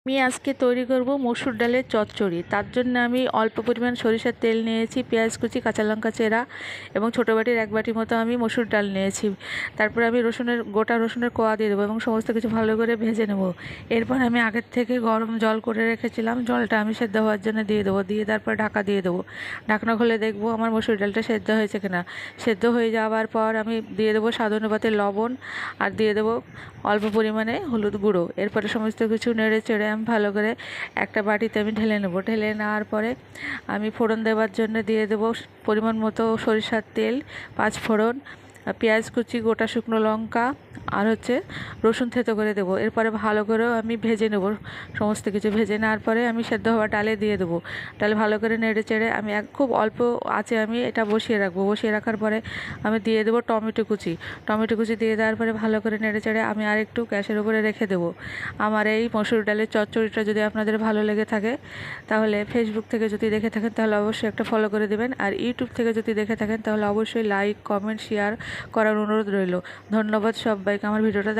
আমি আজকে তৈরি করব মসুর ডালের চচ্চড়ি। তার জন্য আমি অল্প পরিমাণ সরিষার তেল নিয়েছি, পেঁয়াজ কুচি, কাঁচা লঙ্কা চেরা এবং ছোটো বাটির 1 বাটি মতো আমি মসুর ডাল নিয়েছি। তারপরে আমি গোটা রসুনের কোয়া দিয়ে দেবো এবং সমস্ত কিছু ভালো করে ভেজে নেব। এরপর আমি আগের থেকে গরম জল করে রেখেছিলাম, জলটা আমি সেদ্ধ হওয়ার জন্য দিয়ে দেবো। দিয়ে তারপর ঢাকা দিয়ে দেবো। ঢাকনা খুলে দেখবো আমার মসুর ডালটা সেদ্ধ হয়েছে কিনা। সেদ্ধ হয়ে যাওয়ার পর আমি দিয়ে দেবো স্বাদ অনুপাতে লবণ আর দিয়ে দেবো অল্প পরিমাণে হলুদ গুঁড়ো। এরপরে সমস্ত কিছু নেড়ে চেড়ে আমি ভালো করে একটা বাটিতে আমি ঢেলে নেব। ঢেলে নেওয়ার পরে আমি ফোড়ন দেওয়ার জন্য দিয়ে দেবো পরিমাণ মতো সরিষার তেল, 5 ফোড়ন, পেঁয়াজ কুচি, গোটা শুকনো লঙ্কা আর রসুন থেতো করে দেবো। এরপরে ভালো করে আমি ভেজে নেব। সমস্ত কিছু ভেজে নেওয়ার পরে আমি সেদ্ধ হওয়া ডালে দিয়ে দেবো। ডালে ভালো করে নেড়ে চেড়ে আমি খুব অল্প আঁচে আমি এটা বসিয়ে রাখবো। বসিয়ে রাখার পরে আমি দিয়ে দেবো টমেটো কুচি। টমেটো কুচি দিয়ে দেওয়ার পরে ভালো করে নেড়ে চেড়ে আমি আরেকটু গ্যাসের উপরে রেখে দেবো। আমার এই মসুর ডালের চচ্চড়িটা যদি আপনাদের ভালো লেগে থাকে তাহলে ফেসবুক থেকে যদি দেখে থাকেন তাহলে অবশ্যই একটা ফলো করে দেবেন। আর ইউটিউব থেকে যদি দেখে থাকেন তাহলে অবশ্যই লাইক, কমেন্ট, শেয়ার করার অনুরোধ রইল। ধন্যবাদ সবাইকে আমার ভিডিওটা